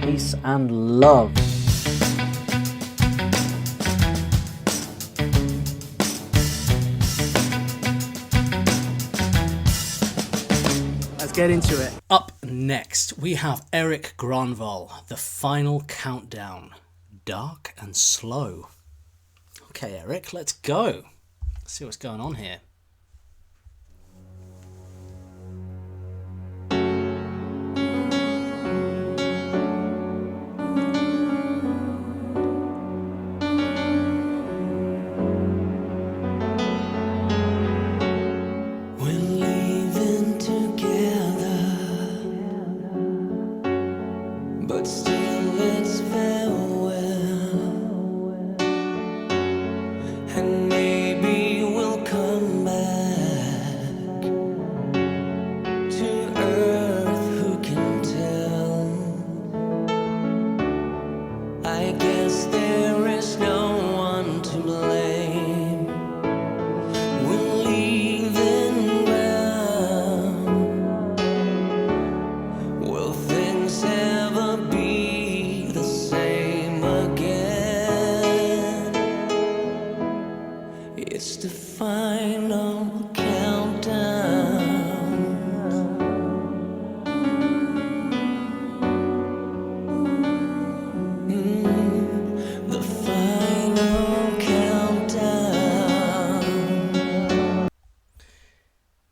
peace and love. Let's get into it. Up next, we have Erik Grönwall, The Final Countdown. Dark and slow. Okay, Erik, let's go. Let's see what's going on here.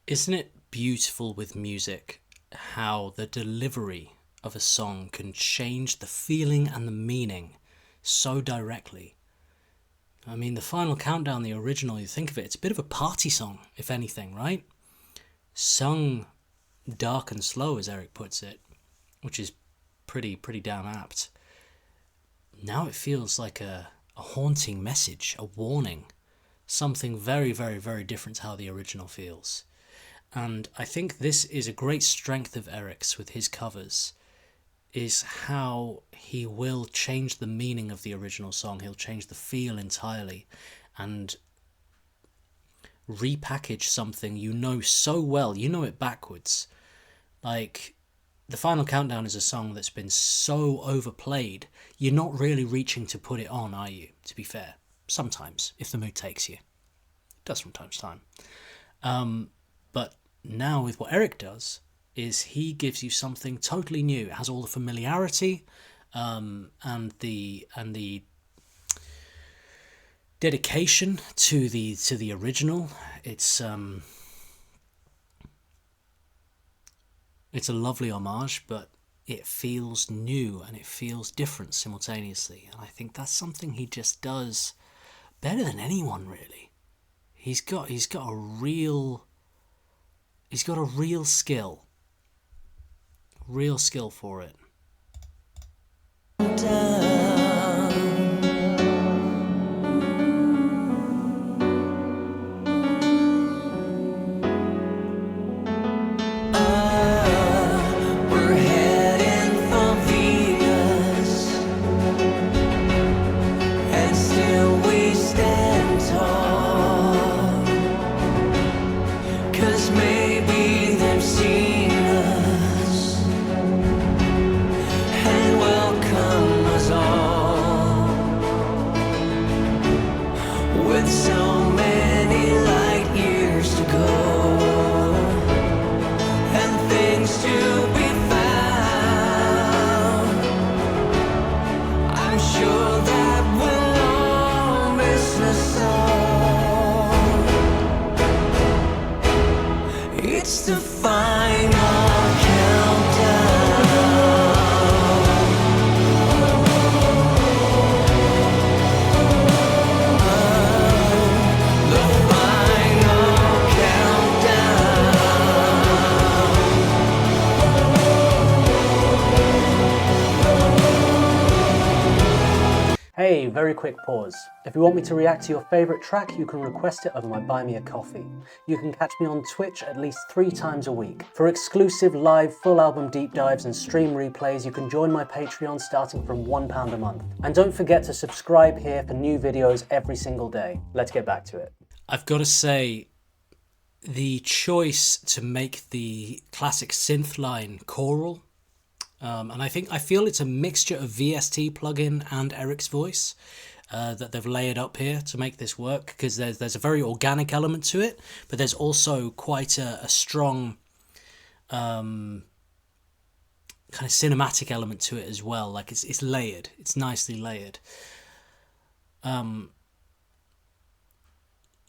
Isn't it beautiful with music how the delivery of a song can change the feeling and the meaning so directly? I mean, The Final Countdown, the original, you think of it, it's a bit of a party song, if anything, right? Sung dark and slow, as Erik puts it, which is pretty damn apt. Now it feels like a haunting message, a warning, something very, very, very different to how the original feels. And I think this is a great strength of Erik's with his covers, is how he will change the meaning of the original song. He'll change the feel entirely and repackage something you know so well. You know it backwards. Like, The Final Countdown is a song that's been so overplayed, you're not really reaching to put it on, are you? To be fair. Sometimes, if the mood takes you. It does from time to time. But now with what Erik does is he gives you something totally new. It has all the familiarity and the dedication to the original. It's a lovely homage, but it feels new and it feels different simultaneously. And I think that's something he just does better than anyone, really. He's got a real skill. Real skill for it. Hey, very quick pause. If you want me to react to your favourite track, you can request it over my Buy Me a Coffee. You can catch me on Twitch at least 3 times a week. For exclusive live full album deep dives and stream replays, you can join my Patreon starting from £1 a month. And don't forget to subscribe here for new videos every single day. Let's get back to it. I've got to say, the choice to make the classic synth line choral And I feel it's a mixture of VST plugin and Eric's voice that they've layered up here to make this work, because there's a very organic element to it, but there's also quite a strong kind of cinematic element to it as well. Like it's layered, it's nicely layered.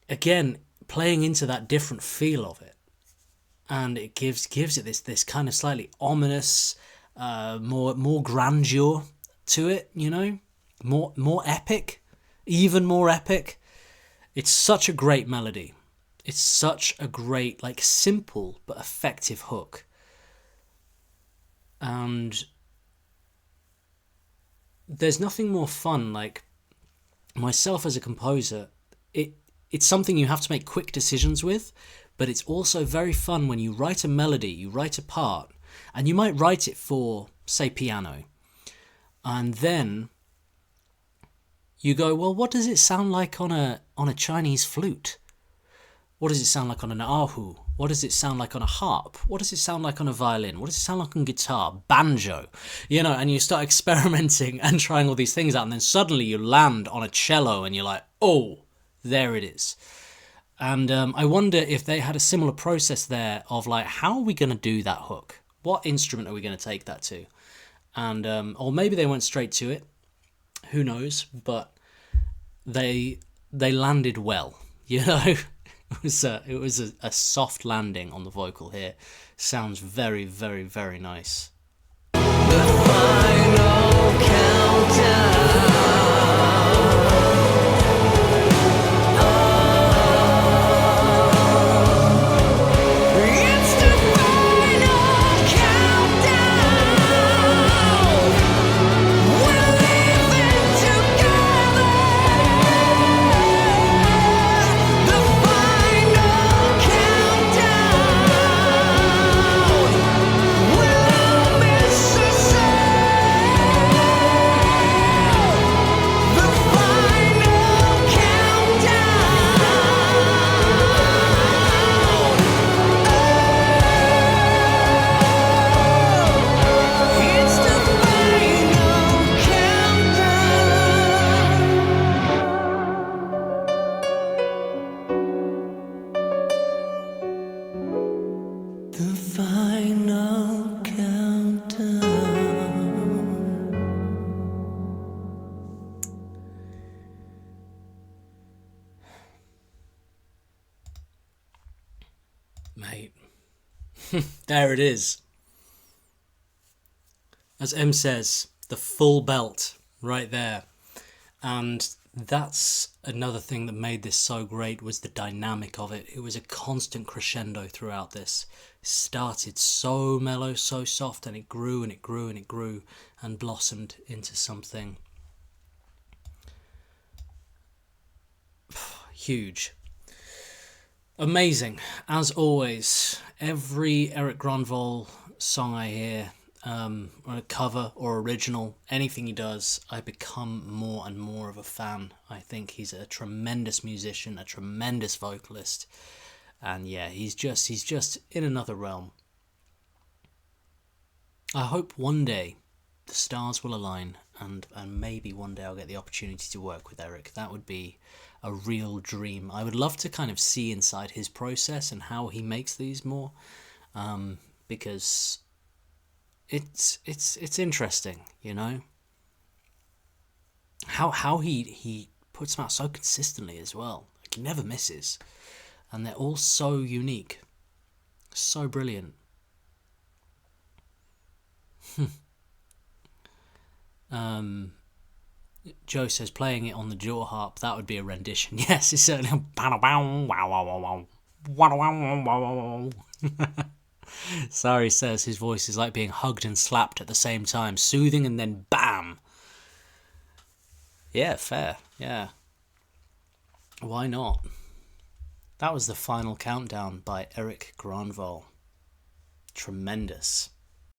Again, playing into that different feel of it, and it gives it this kind of slightly ominous, more grandeur to it, you know, more epic, even more epic. It's such a great melody. It's such a great, like, simple but effective hook. And there's nothing more fun, like, myself as a composer, it's something you have to make quick decisions with, but it's also very fun when you write a melody, you write a part, and you might write it for, say, piano, and then you go, well, what does it sound like on a Chinese flute? What does it sound like on an erhu? What does it sound like on a harp? What does it sound like on a violin? What does it sound like on guitar? Banjo? You know, and you start experimenting and trying all these things out, and then suddenly you land on a cello and you're like, oh, there it is. And I wonder if they had a similar process there of like, how are we going to do that hook? What instrument are we going to take that to? And or maybe they went straight to it. Who knows? But they landed well, you know. It was a soft landing on the vocal here. Sounds very, very, very nice. The final countdown. Mate, there it is. As M says, the full belt right there. And that's another thing that made this so great, was the dynamic of it. It was a constant crescendo throughout this. It started so mellow, so soft, and it grew and it grew and it grew and blossomed into something huge. Amazing, as always. Every Erik Grönwall song I hear, or a cover or original, anything he does, I become more and more of a fan. I think he's a tremendous musician, a tremendous vocalist, and yeah, he's just in another realm. I hope one day the stars will align, and maybe one day I'll get the opportunity to work with Erik. That would be a real dream. I would love to kind of see inside his process and how he makes these more, because it's interesting, you know, how he puts them out so consistently as well. Like, he never misses, and they're all so unique, so brilliant. Joe says playing it on the jaw harp, that would be a rendition. Yes, it's certainly. Sorry says his voice is like being hugged and slapped at the same time, soothing and then bam. Yeah, fair. Yeah. Why not? That was the final countdown by Erik Grönwall. Tremendous.